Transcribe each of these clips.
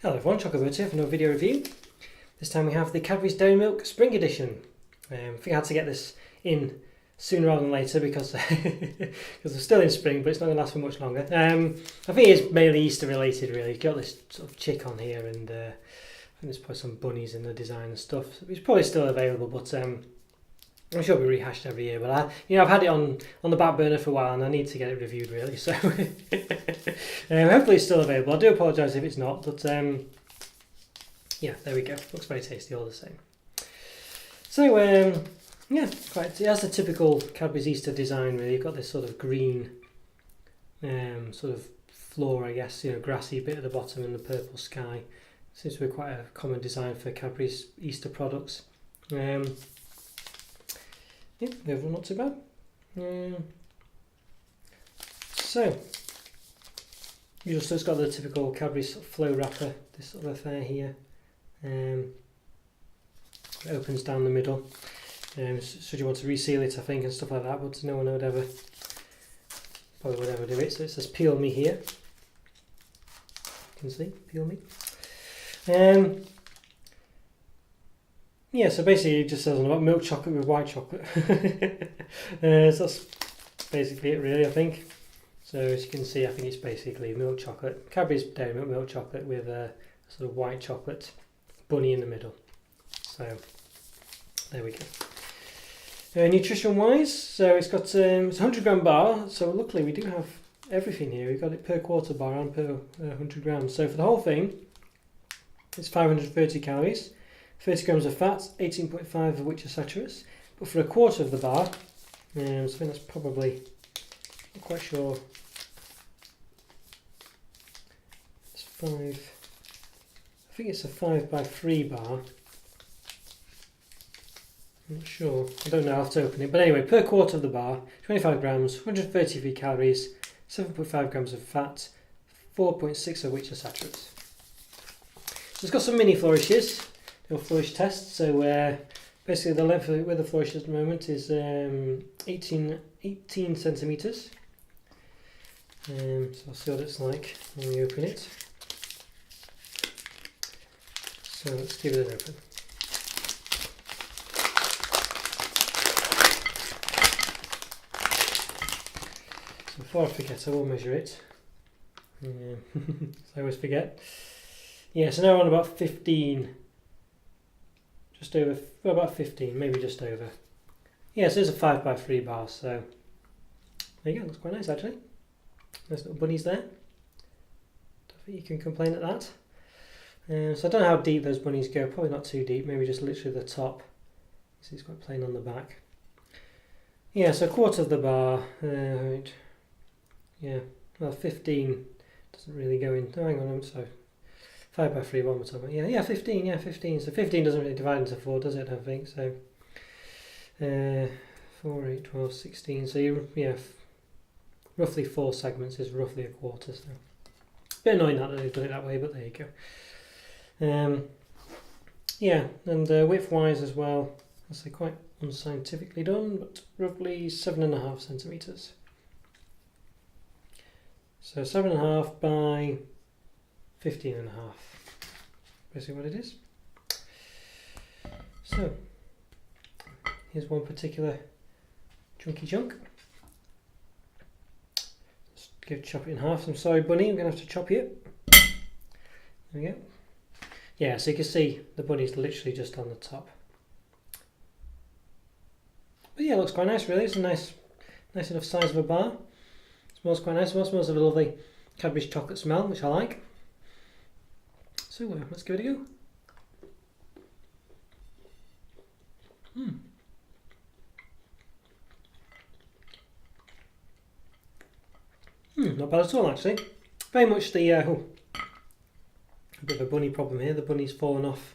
Hello everyone, Chocolo here for another video review. This time we have the Cadbury's Dairy Milk Spring Edition. I think I had to get this in sooner rather than later because we're still in spring, but it's not going to last for much longer. I think it's mainly Easter related really. You've got this sort of chick on here and I think there's probably some bunnies in the design and stuff. It's probably still available, but I'm sure it'll be rehashed every year. But I've had it on the back burner for a while and I need to get it reviewed really. So hopefully it's still available. I do apologise if it's not, but yeah, there we go. Looks very tasty all the same. So yeah, it has the typical Cadbury's Easter design really. You've got this sort of green sort of floor, I guess, grassy bit at the bottom and the purple sky. Seems to be quite a common design for Cadbury's Easter products. Yeah, the overall not too bad. So it's got the typical Cadbury's flow wrapper, this sort of affair here. It opens down the middle. Should you want to reseal it, I think, and stuff like that, but no one would ever do it. So it says "Peel Me" here. You can see, peel me. Yeah, so basically it just says about milk chocolate with white chocolate. So that's basically it really, I think. So as you can see, I think it's basically milk chocolate, Cadbury's Dairy Milk chocolate with a sort of white chocolate bunny in the middle. So there we go. Nutrition wise, so it's got it's a 100 gram bar, so luckily we do have everything here. We've got it per quarter bar and per 100 grams. So for the whole thing, it's 530 calories, 30 grams of fat, 18.5 of which are saturates. But for a quarter of the bar, so I think that's probably, not quite sure, it's 5, I think it's a 5x3 bar. I'm not sure, I don't know, I'll have to open it. But anyway, per quarter of the bar, 25 grams, 133 calories, 7.5 grams of fat, 4.6 of which are saturates. So it's got some mini flourishes, little flourish test. So basically the length of it with the flourish at the moment is 18 centimetres. So I'll see what it's like when we open it. So let's give it an open. So before I forget, I will measure it. So I always forget. Yeah, so now we're on about 15. Just over, well, about 15, maybe just over. Yeah, so it's a 5x3 bar, so there you go, looks quite nice actually. Nice little bunnies there. Don't think you can complain at that. So I don't know how deep those bunnies go, probably not too deep, maybe just literally the top. See, it's quite plain on the back. Yeah, so a quarter of the bar, right. Yeah, well 15 doesn't really go in, oh, hang on, so 5x3, one more time. Yeah, 15, yeah, 15. So 15 doesn't really divide into 4, does it, I don't think, so 4, 8, 12, 16, so roughly 4 segments is roughly a quarter, so a bit annoying that they've done it that way, but there you go. Yeah, and width-wise as well, I'd say quite unscientifically done, but roughly 7.5 centimetres. So 7.5 by 15.5, basically what it is. So here's one particular chunky chunk. Let's chop it in half. I'm sorry, bunny, I'm going to have to chop you. There we go. Yeah, so you can see the bunny's literally just on the top. But yeah, it looks quite nice really. It's a nice enough size of a bar. It smells quite nice. It smells of a lovely Cadbury's chocolate smell, which I like. So let's give it a go. Not bad at all actually. Very much the a bit of a bunny problem here. The bunny's fallen off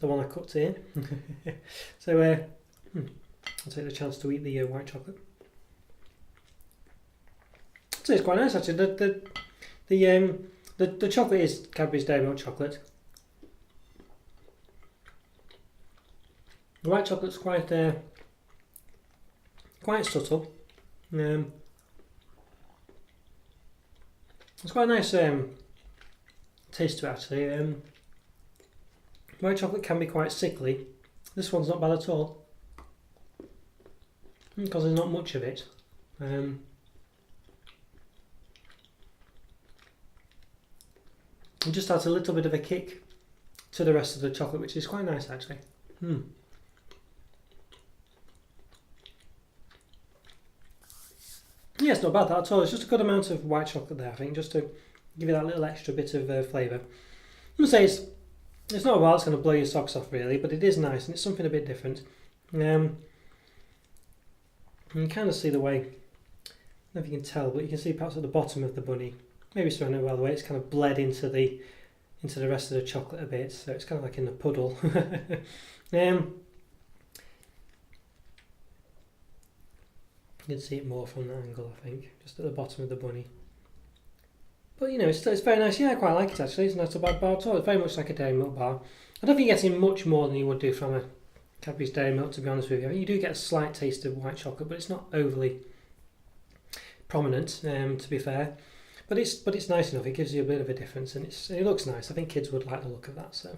the one I cut here. So I'll take the chance to eat the white chocolate. So it's quite nice actually. The chocolate is Cadbury's Dairy Milk chocolate. The white chocolate's quite subtle. It's quite a nice taste to it actually. White chocolate can be quite sickly. This one's not bad at all because there's not much of it. It just adds a little bit of a kick to the rest of the chocolate, which is quite nice actually. Yeah, it's not bad that at all. It's just a good amount of white chocolate there, I think, just to give you that little extra bit of flavour. I'm going to say it's not a while it's going to blow your socks off really, but it is nice and it's something a bit different. You can kind of see the way, I don't know if you can tell, but you can see perhaps at the bottom of the bunny, maybe it's running well the way it's kind of bled into the rest of the chocolate a bit, so it's kind of like in a puddle. You can see it more from that angle, I think, just at the bottom of the bunny. But you know, it's very nice. Yeah, I quite like it actually. It's not a bad bar at all. It's very much like a dairy milk bar. I don't think you're getting much more than you would do from a Cadbury's dairy milk, to be honest with you. I mean, you do get a slight taste of white chocolate, but it's not overly prominent, to be fair. But it's nice enough. It gives you a bit of a difference, and it looks nice. I think kids would like the look of that, so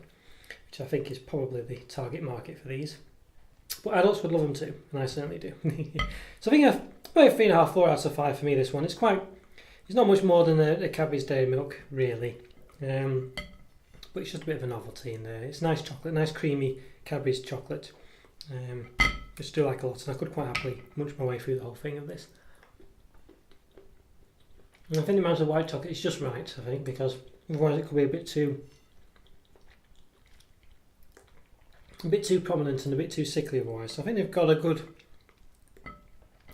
which I think is probably the target market for these. But adults would love them too, and I certainly do. So I think about 3.5, 4 out of 5 for me. This one, it's not much more than the Cadbury's dairy milk, really. But it's just a bit of a novelty in there. It's nice chocolate, nice creamy Cadbury's chocolate. Which I do like a lot, and I could quite happily munch my way through the whole thing of this. And I think the amount of white chocolate is just right, I think, because otherwise it could be a bit too prominent and a bit too sickly otherwise. So I think they've got a good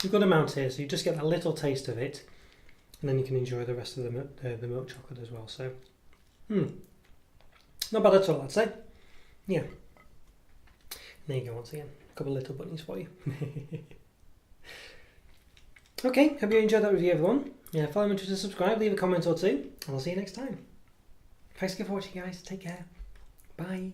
amount here, so you just get a little taste of it, and then you can enjoy the rest of the milk chocolate as well. So, not bad at all, I'd say. Yeah. There you go once again. A couple of little bunnies for you. Okay, hope you enjoyed that review, everyone. Yeah, follow me to subscribe, leave a comment or two, and I'll see you next time. Thanks again for watching, guys. Take care. Bye.